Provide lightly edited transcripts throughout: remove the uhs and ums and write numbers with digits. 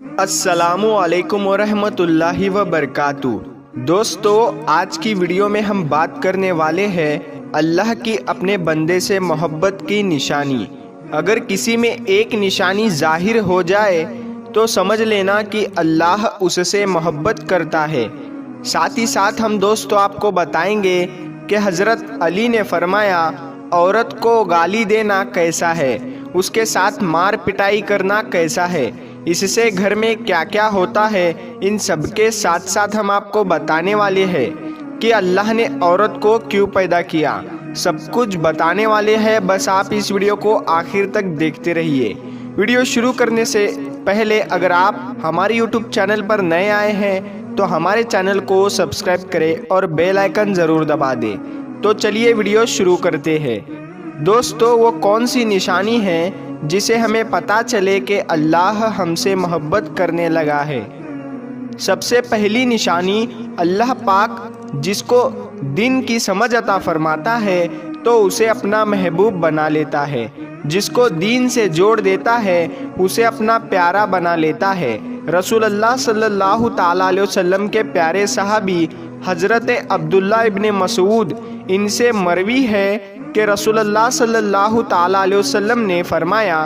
السلام علیکم ورحمۃ اللہ وبرکاتہ۔ دوستو، آج کی ویڈیو میں ہم بات کرنے والے ہیں اللہ کی اپنے بندے سے محبت کی نشانی۔ اگر کسی میں ایک نشانی ظاہر ہو جائے تو سمجھ لینا کہ اللہ اس سے محبت کرتا ہے۔ ساتھ ہی ساتھ ہم دوستو آپ کو بتائیں گے کہ حضرت علی نے فرمایا عورت کو گالی دینا کیسا ہے، اس کے ساتھ مار پٹائی کرنا کیسا ہے، اس سے گھر میں کیا کیا ہوتا ہے۔ ان سب کے ساتھ ساتھ ہم آپ کو بتانے والے ہیں کہ اللہ نے عورت کو کیوں پیدا کیا، سب کچھ بتانے والے ہیں۔ بس آپ اس ویڈیو کو آخر تک دیکھتے رہیے۔ ویڈیو شروع کرنے سے پہلے اگر آپ ہمارے یوٹیوب چینل پر نئے آئے ہیں تو ہمارے چینل کو سبسکرائب کریں اور بیل آئیکن ضرور دبا دیں۔ تو چلیے ویڈیو شروع کرتے ہیں۔ دوستو، وہ کون سی نشانی ہے جسے ہمیں پتہ چلے کہ اللہ ہم سے محبت کرنے لگا ہے؟ سب سے پہلی نشانی، اللہ پاک جس کو دین کی سمجھ عطا فرماتا ہے تو اسے اپنا محبوب بنا لیتا ہے، جس کو دین سے جوڑ دیتا ہے اسے اپنا پیارا بنا لیتا ہے۔ رسول اللہ صلی اللہ تعالیٰ علیہ وسلم کے پیارے صحابی حضرت عبداللہ ابن مسعود، ان سے مروی ہے کہ رسول اللہ صلی اللہ تعالیٰ علیہ وسلم نے فرمایا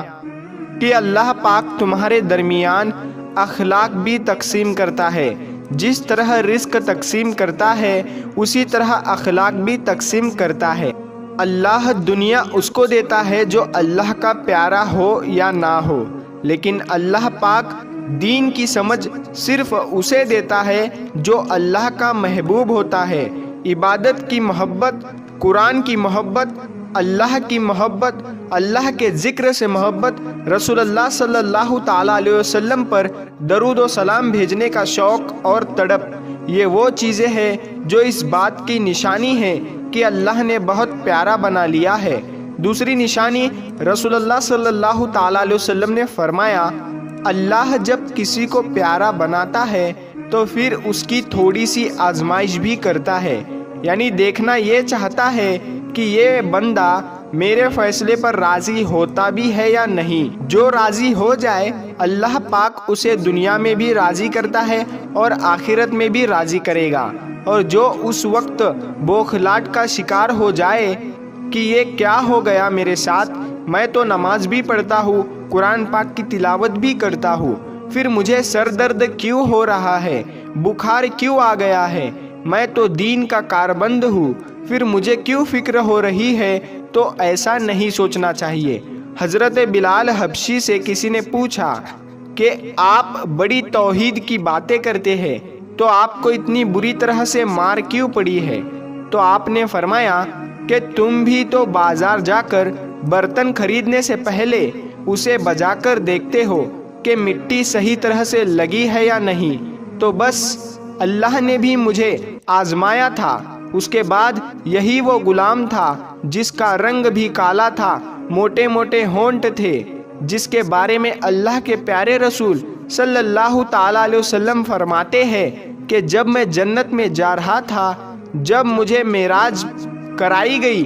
کہ اللہ پاک تمہارے درمیان اخلاق بھی تقسیم کرتا ہے، جس طرح رزق تقسیم کرتا ہے اسی طرح اخلاق بھی تقسیم کرتا ہے۔ اللہ دنیا اس کو دیتا ہے جو اللہ کا پیارا ہو یا نہ ہو، لیکن اللہ پاک دین کی سمجھ صرف اسے دیتا ہے جو اللہ کا محبوب ہوتا ہے۔ عبادت کی محبت، قرآن کی محبت، اللہ کی محبت، اللہ کے ذکر سے محبت، رسول اللہ صلی اللہ تعالیٰ علیہ وسلم پر درود و سلام بھیجنے کا شوق اور تڑپ، یہ وہ چیزیں ہیں جو اس بات کی نشانی ہے کہ اللہ نے بہت پیارا بنا لیا ہے۔ دوسری نشانی، رسول اللہ صلی اللہ تعالیٰ علیہ وسلم نے فرمایا اللہ جب کسی کو پیارا بناتا ہے تو پھر اس کی تھوڑی سی آزمائش بھی کرتا ہے، یعنی دیکھنا یہ چاہتا ہے کہ یہ بندہ میرے فیصلے پر راضی ہوتا بھی ہے یا نہیں۔ جو راضی ہو جائے اللہ پاک اسے دنیا میں بھی راضی کرتا ہے اور آخرت میں بھی راضی کرے گا، اور جو اس وقت بوکھلاٹ کا شکار ہو جائے کہ یہ کیا ہو گیا میرے ساتھ، میں تو نماز بھی پڑھتا ہوں، قرآن پاک کی تلاوت بھی کرتا ہوں، پھر مجھے سر درد کیوں ہو رہا ہے، بخار کیوں آ گیا ہے، میں تو دین کا کاربند ہوں، پھر مجھے کیوں فکر ہو رہی ہے، تو ایسا نہیں سوچنا چاہیے۔ حضرت بلال حبشی سے کسی نے پوچھا کہ آپ بڑی توحید کی باتیں کرتے ہیں تو آپ کو اتنی بری طرح سے مار کیوں پڑی ہے؟ تو آپ نے فرمایا کہ تم بھی تو بازار جا کر برتن خریدنے سے پہلے اسے بجا کر دیکھتے ہو کہ مٹی صحیح طرح سے لگی ہے یا نہیں، تو بس اللہ نے بھی مجھے آزمایا تھا۔ اس کے بعد یہی وہ غلام تھا جس کا رنگ بھی کالا تھا، موٹے موٹے ہونٹ تھے، جس کے بارے میں اللہ کے پیارے رسول صلی اللہ تعالیٰ علیہ وسلم فرماتے ہیں کہ جب میں جنت میں جا رہا تھا، جب مجھے معراج کرائی گئی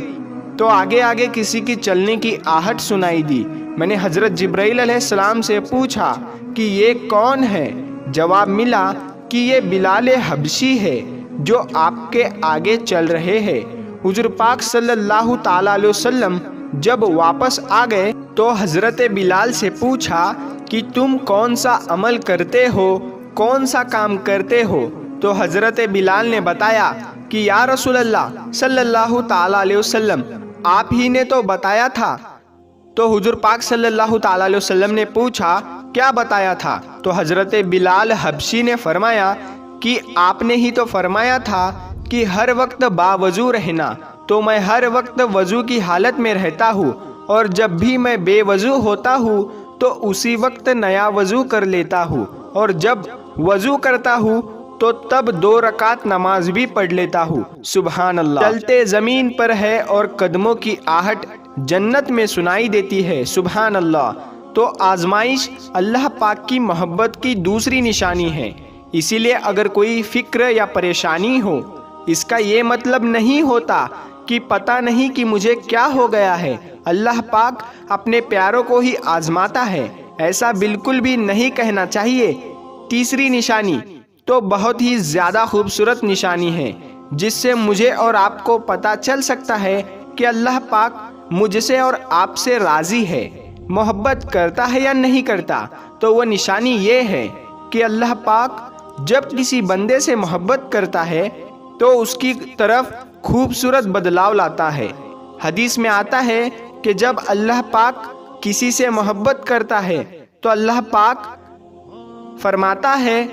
تو آگے آگے کسی کی چلنے کی آہٹ سنائی دی۔ میں نے حضرت جبرائیل علیہ السلام سے پوچھا کہ یہ کون ہے؟ جواب ملا کہ یہ بلال حبشی ہے جو آپ کے آگے چل رہے ہیں۔ حضور پاک صلی اللہ تعالیٰ علیہ وسلم جب واپس آ گئے تو حضرت بلال سے پوچھا کہ تم کون سا عمل کرتے ہو، کون سا کام کرتے ہو؟ تو حضرت بلال نے بتایا کہ یا رسول اللہ صلی اللہ تعالیٰ علیہ وسلم، آپ ہی نے تو بتایا تھا۔ تو حضور پاک صلی اللہ تعالیٰ علیہ وسلم نے پوچھا کیا بتایا تھا؟ تو حضرت بلال حبشی نے فرمایا کہ آپ نے ہی تو فرمایا تھا کہ ہر وقت باوضو رہنا، تو میں ہر وقت وضو کی حالت میں رہتا ہوں، اور جب بھی میں بے وضو ہوتا ہوں تو اسی وقت نیا وضو کر لیتا ہوں، اور جب وضو کرتا ہوں تو تب 2 رکعت نماز بھی پڑھ لیتا ہوں۔ سبحان اللہ، چلتے زمین پر ہے اور قدموں کی آہٹ جنت میں سنائی دیتی ہے۔ سبحان اللہ۔ تو آزمائش اللہ پاک کی محبت کی دوسری نشانی ہے۔ اسی لیے اگر کوئی فکر یا پریشانی ہو، اس کا یہ مطلب نہیں ہوتا کہ پتہ نہیں کہ مجھے کیا ہو گیا ہے۔ اللہ پاک اپنے پیاروں کو ہی آزماتا ہے، ایسا بالکل بھی نہیں کہنا چاہیے۔ تیسری نشانی تو بہت ہی زیادہ خوبصورت نشانی ہے، جس سے مجھے اور آپ کو پتہ چل سکتا ہے کہ اللہ پاک مجھ سے اور آپ سے راضی ہے، محبت کرتا ہے یا نہیں کرتا۔ تو وہ نشانی یہ ہے کہ اللہ پاک جب کسی بندے سے محبت کرتا ہے تو اس کی طرف خوبصورت بدلاؤ لاتا ہے۔ حدیث میں آتا ہے کہ جب اللہ پاک کسی سے محبت کرتا ہے تو اللہ پاک فرماتا ہے،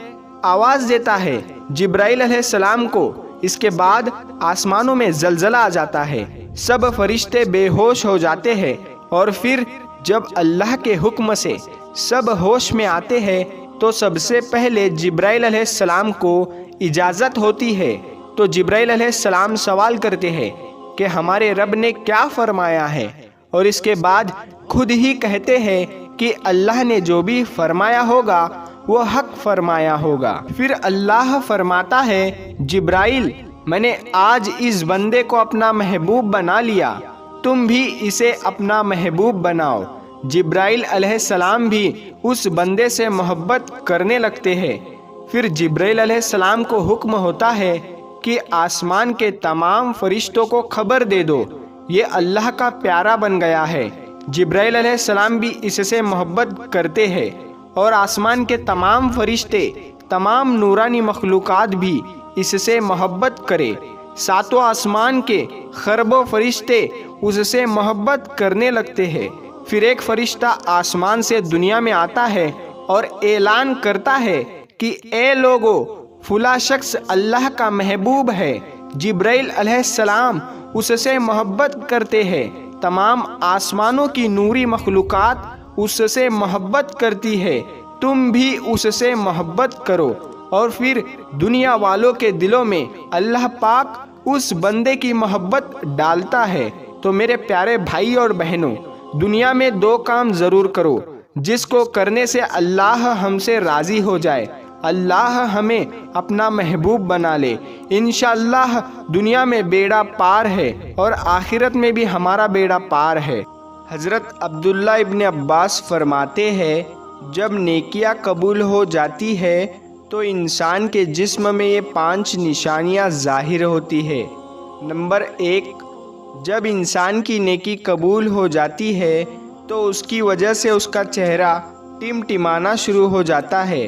آواز دیتا ہے جبرائیل علیہ السلام کو، اس کے بعد آسمانوں میں زلزلہ آ جاتا ہے، سب فرشتے بے ہوش ہو جاتے ہیں، اور پھر جب اللہ کے حکم سے سب ہوش میں آتے ہیں تو سب سے پہلے جبرائیل علیہ السلام کو اجازت ہوتی ہے۔ تو جبرائیل علیہ السلام سوال کرتے ہیں کہ ہمارے رب نے کیا فرمایا ہے، اور اس کے بعد خود ہی کہتے ہیں کہ اللہ نے جو بھی فرمایا ہوگا وہ حق فرمایا ہوگا۔ پھر اللہ فرماتا ہے، جبرائیل میں نے آج اس بندے کو اپنا محبوب بنا لیا، تم بھی اسے اپنا محبوب بناؤ۔ جبرائیل علیہ السلام بھی اس بندے سے محبت کرنے لگتے ہیں۔ پھر جبرائیل علیہ السلام کو حکم ہوتا ہے کہ آسمان کے تمام فرشتوں کو خبر دے دو، یہ اللہ کا پیارا بن گیا ہے۔ جبرائیل علیہ السلام بھی اس سے محبت کرتے ہیں، اور آسمان کے تمام فرشتے، تمام نورانی مخلوقات بھی اس سے محبت کرے۔ ساتوں آسمان کے خربوں فرشتے اس سے محبت کرنے لگتے ہیں۔ پھر ایک فرشتہ آسمان سے دنیا میں آتا ہے اور اعلان کرتا ہے کہ اے لوگو، فلاں شخص اللہ کا محبوب ہے۔ جبرائیل علیہ السلام اس سے محبت کرتے ہیں، تمام آسمانوں کی نوری مخلوقات اس سے محبت کرتی ہے، تم بھی اس سے محبت کرو۔ اور پھر دنیا والوں کے دلوں میں اللہ پاک اس بندے کی محبت ڈالتا ہے۔ تو میرے پیارے بھائی اور بہنوں، دنیا میں دو کام ضرور کرو جس کو کرنے سے اللہ ہم سے راضی ہو جائے، اللہ ہمیں اپنا محبوب بنا لے۔ انشاءاللہ دنیا میں بیڑا پار ہے اور آخرت میں بھی ہمارا بیڑا پار ہے۔ حضرت عبداللہ ابن عباس فرماتے ہیں، جب نیکیاں قبول ہو جاتی ہے تو انسان کے جسم میں یہ 5 نشانیاں ظاہر ہوتی ہے۔ نمبر 1، جب انسان کی نیکی قبول ہو جاتی ہے تو اس کی وجہ سے اس کا چہرہ ٹمٹمانا شروع ہو جاتا ہے،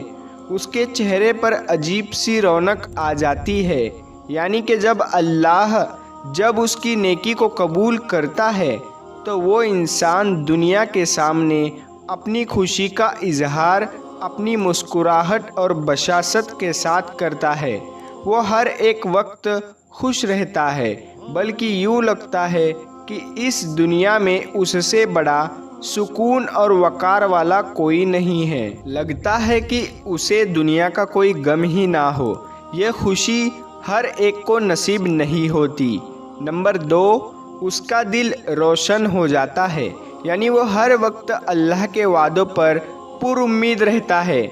اس کے چہرے پر عجیب سی رونق آ جاتی ہے، یعنی کہ جب اللہ اس کی نیکی کو قبول کرتا ہے تو وہ انسان دنیا کے سامنے اپنی خوشی کا اظہار اپنی مسکراہٹ اور بشاشت کے ساتھ کرتا ہے۔ وہ ہر ایک وقت خوش رہتا ہے، بلکہ یوں لگتا ہے کہ اس دنیا میں اس سے بڑا سکون اور وقار والا کوئی نہیں ہے۔ لگتا ہے کہ اسے دنیا کا کوئی غم ہی نہ ہو۔ یہ خوشی ہر ایک کو نصیب نہیں ہوتی۔ نمبر 2، اس کا دل روشن ہو جاتا ہے، یعنی وہ ہر وقت اللہ کے وعدوں پر پر امید رہتا ہے۔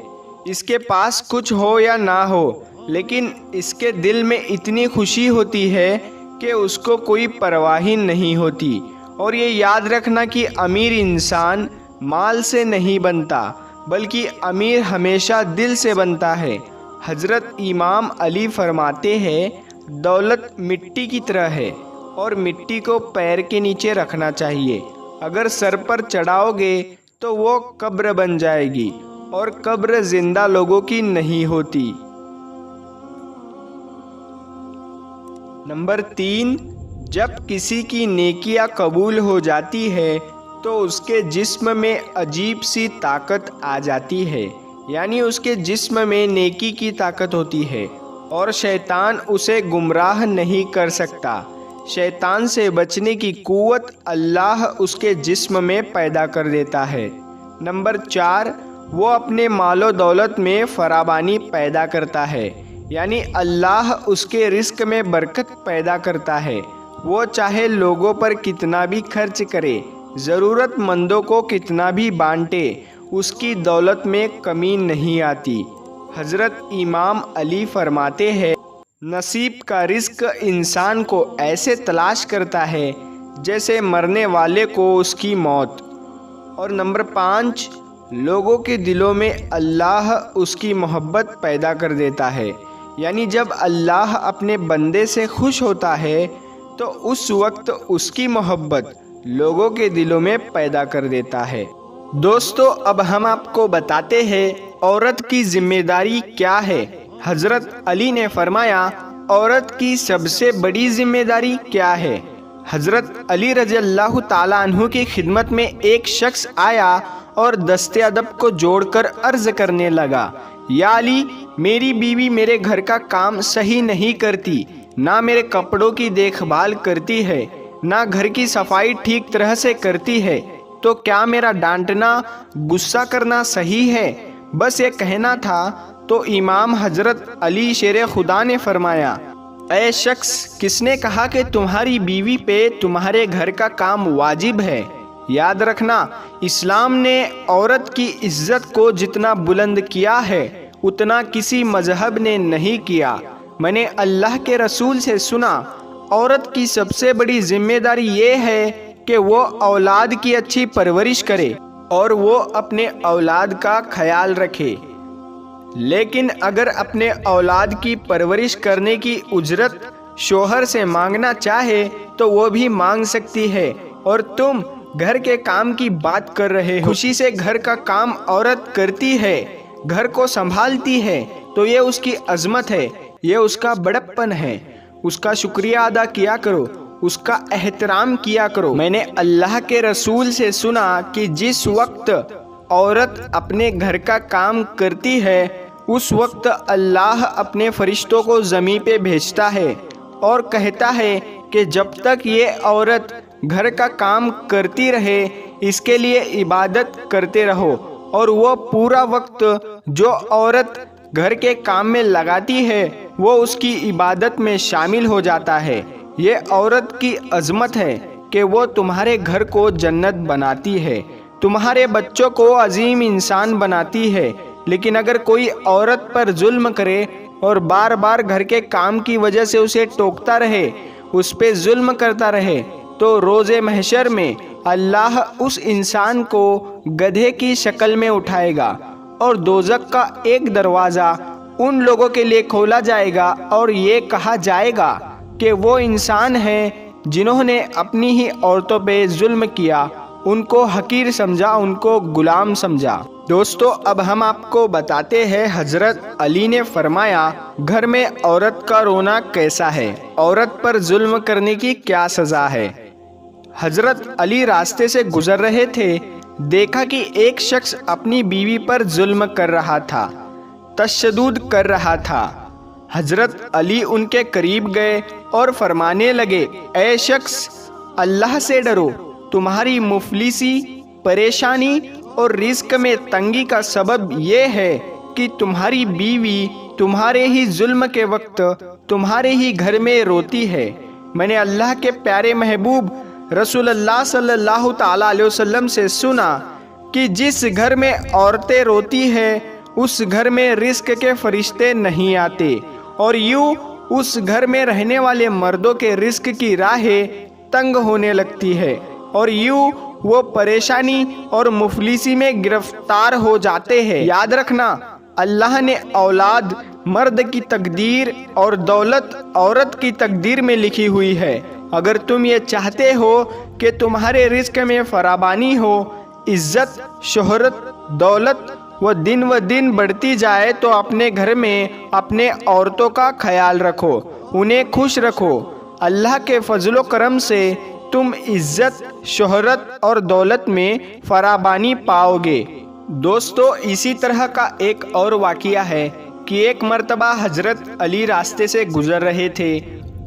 اس کے پاس کچھ ہو یا نہ ہو، لیکن اس کے دل میں اتنی خوشی ہوتی ہے کہ اس کو کوئی پرواہ ہی نہیں ہوتی۔ اور یہ یاد رکھنا کہ امیر انسان مال سے نہیں بنتا، بلکہ امیر ہمیشہ دل سے بنتا ہے۔ حضرت امام علی فرماتے ہیں، دولت مٹی کی طرح ہے اور مٹی کو پیر کے نیچے رکھنا چاہیے۔ اگر سر پر چڑھاؤ گے تو وہ قبر بن جائے گی، اور قبر زندہ لوگوں کی نہیں ہوتی۔ نمبر 3، جب کسی کی نیکیاں قبول ہو جاتی ہے تو اس کے جسم میں عجیب سی طاقت آ جاتی ہے، یعنی اس کے جسم میں نیکی کی طاقت ہوتی ہے اور شیطان اسے گمراہ نہیں کر سکتا۔ شیطان سے بچنے کی قوت اللہ اس کے جسم میں پیدا کر دیتا ہے۔ نمبر 4، وہ اپنے مال و دولت میں فراوانی پیدا کرتا ہے، یعنی اللہ اس کے رزق میں برکت پیدا کرتا ہے۔ وہ چاہے لوگوں پر کتنا بھی خرچ کرے، ضرورت مندوں کو کتنا بھی بانٹے، اس کی دولت میں کمی نہیں آتی۔ حضرت امام علی فرماتے ہیں، نصیب کا رزق انسان کو ایسے تلاش کرتا ہے جیسے مرنے والے کو اس کی موت۔ اور نمبر 5، لوگوں کے دلوں میں اللہ اس کی محبت پیدا کر دیتا ہے، یعنی جب اللہ اپنے بندے سے خوش ہوتا ہے تو اس وقت اس کی محبت لوگوں کے دلوں میں پیدا کر دیتا ہے۔ دوستو، اب ہم آپ کو بتاتے ہیں عورت کی ذمہ داری کیا ہے۔ حضرت علی نے فرمایا، عورت کی سب سے بڑی ذمہ داری کیا ہے؟ حضرت علی رضی اللہ تعالیٰ عنہ کی خدمت میں ایک شخص آیا اور دست ادب کو جوڑ کر عرض کرنے لگا، یا علی، میری بیوی میرے گھر کا کام صحیح نہیں کرتی، نہ میرے کپڑوں کی دیکھ بھال کرتی ہے، نہ گھر کی صفائی ٹھیک طرح سے کرتی ہے، تو کیا میرا ڈانٹنا، غصہ کرنا صحیح ہے؟ بس یہ کہنا تھا تو امام حضرت علی شیر خدا نے فرمایا، اے شخص، کس نے کہا کہ تمہاری بیوی پہ تمہارے گھر کا کام واجب ہے؟ یاد رکھنا، اسلام نے عورت کی عزت کو جتنا بلند کیا ہے اتنا کسی مذہب نے نہیں کیا۔ میں نے اللہ کے رسول سے سنا، عورت کی سب سے بڑی ذمہ داری یہ ہے کہ وہ اولاد کی اچھی پرورش کرے اور وہ اپنے اولاد کا خیال رکھے، لیکن اگر اپنے اولاد کی پرورش کرنے کی اجرت شوہر سے مانگنا چاہے تو وہ بھی مانگ سکتی ہے، اور تم گھر کے کام کی بات کر رہے ہو۔ خوشی سے گھر کا کام عورت کرتی ہے، گھر کو سنبھالتی ہے، تو یہ اس کی عظمت ہے، یہ اس کا بڑپن ہے۔ اس کا شکریہ ادا کیا کرو، اس کا احترام کیا کرو۔ میں نے اللہ کے رسول سے سنا کہ جس وقت عورت اپنے گھر کا کام کرتی ہے اس وقت اللہ اپنے فرشتوں کو زمین پہ بھیجتا ہے اور کہتا ہے کہ جب تک یہ عورت گھر کا کام کرتی رہے اس کے لیے عبادت کرتے رہو، اور وہ پورا وقت جو عورت گھر کے کام میں لگاتی ہے وہ اس کی عبادت میں شامل ہو جاتا ہے۔ یہ عورت کی عظمت ہے کہ وہ تمہارے گھر کو جنت بناتی ہے، تمہارے بچوں کو عظیم انسان بناتی ہے۔ لیکن اگر کوئی عورت پر ظلم کرے اور بار بار گھر کے کام کی وجہ سے اسے ٹوکتا رہے، اس پہ ظلم کرتا رہے، تو روز محشر میں اللہ اس انسان کو گدھے کی شکل میں اٹھائے گا اور دوزخ کا ایک دروازہ ان لوگوں کے لیے کھولا جائے گا اور یہ کہا جائے گا کہ وہ انسان ہیں جنہوں نے اپنی ہی عورتوں پہ ظلم کیا، ان کو حقیر سمجھا، ان کو غلام سمجھا۔ دوستو، اب ہم آپ کو بتاتے ہیں حضرت علی نے فرمایا، گھر میں عورت کا رونا کیسا ہے، عورت پر ظلم کرنے کی کیا سزا ہے۔ حضرت علی راستے سے گزر رہے تھے، دیکھا کہ ایک شخص اپنی بیوی پر ظلم کر رہا تھا، تشدد کر رہا تھا۔ حضرت علی ان کے قریب گئے اور فرمانے لگے، اے شخص، اللہ سے ڈرو، تمہاری مفلسی، پریشانی اور رزق میں تنگی کا سبب یہ ہے کہ تمہاری بیوی تمہارے ہی ظلم کے وقت تمہارے ہی گھر میں روتی ہے۔ میں نے اللہ کے پیارے محبوب رسول اللہ صلی اللہ تعالیٰ علیہ وسلم سے سنا کہ جس گھر میں عورتیں روتی ہیں اس گھر میں رزق کے فرشتے نہیں آتے، اور یوں اس گھر میں رہنے والے مردوں کے رزق کی راہیں تنگ ہونے لگتی ہے، اور یوں وہ پریشانی اور مفلسی میں گرفتار ہو جاتے ہیں۔ یاد رکھنا، اللہ نے اولاد مرد کی تقدیر اور دولت عورت کی تقدیر میں لکھی ہوئی ہے۔ اگر تم یہ چاہتے ہو کہ تمہارے رزق میں فراوانی ہو، عزت، شہرت، دولت وہ دن بڑھتی جائے، تو اپنے گھر میں اپنے عورتوں کا خیال رکھو، انہیں خوش رکھو۔ اللہ کے فضل و کرم سے تم عزت، شہرت اور دولت میں فراوانی پاؤ گے۔ دوستو، اسی طرح کا ایک اور واقعہ ہے کہ ایک مرتبہ حضرت علی راستے سے گزر رہے تھے،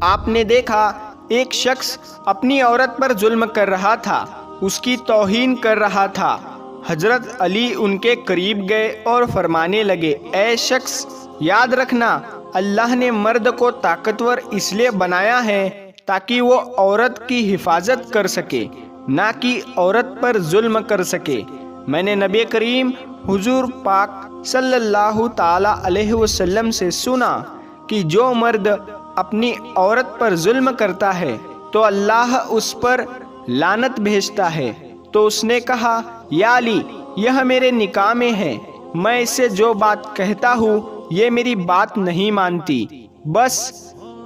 آپ نے دیکھا ایک شخص اپنی عورت پر ظلم کر رہا تھا، اس کی توہین کر رہا تھا۔ حضرت علی ان کے قریب گئے اور فرمانے لگے، اے شخص، یاد رکھنا، اللہ نے مرد کو طاقتور اس لیے بنایا ہے تاکہ وہ عورت کی حفاظت کر سکے، نہ کہ عورت پر ظلم کر سکے۔ میں نے نبی کریم حضور پاک صلی اللہ تعالی علیہ وسلم سے سنا کہ جو مرد اپنی عورت پر ظلم کرتا ہے تو اللہ اس پر لعنت بھیجتا ہے۔ تو اس نے کہا، یا علی، یہ میرے نکاح میں ہے، میں اس سے جو بات کہتا ہوں یہ میری بات نہیں مانتی، بس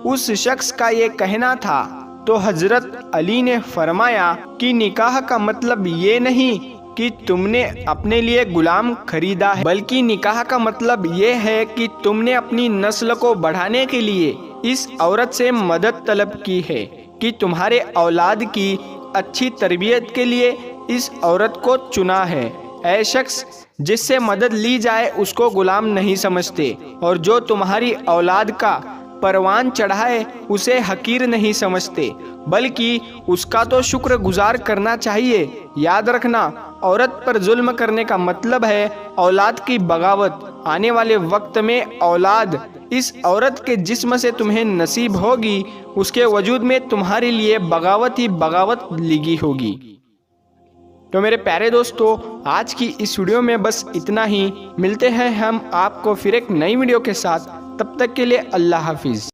اس شخص کا یہ کہنا تھا۔ تو حضرت علی نے فرمایا کہ نکاح کا مطلب یہ نہیں کہ تم نے اپنے لیے غلام خریدا ہے، بلکہ نکاح کا مطلب یہ ہے کہ تم نے اپنی نسل کو بڑھانے کے لیے اس عورت سے مدد طلب کی ہے، کہ تمہارے اولاد کی اچھی تربیت کے لیے اس عورت کو چنا ہے۔ اے شخص، جس سے مدد لی جائے اس کو غلام نہیں سمجھتے، اور جو تمہاری اولاد کا پروان چڑھائے اسے حقیر نہیں سمجھتے، بلکہ اس کا تو شکر گزار کرنا چاہیے۔ یاد رکھنا، عورت پر ظلم کرنے کا مطلب ہے اولاد کی بغاوت۔ آنے والے وقت میں اولاد اس عورت کے جسم سے تمہیں نصیب ہوگی، اس کے وجود میں تمہارے لیے بغاوت ہی بغاوت لگی ہوگی۔ تو میرے پیارے دوستو، آج کی اس ویڈیو میں بس اتنا ہی۔ ملتے ہیں ہم آپ کو پھر ایک نئی ویڈیو کے ساتھ، تب تک کے لیے اللہ حافظ۔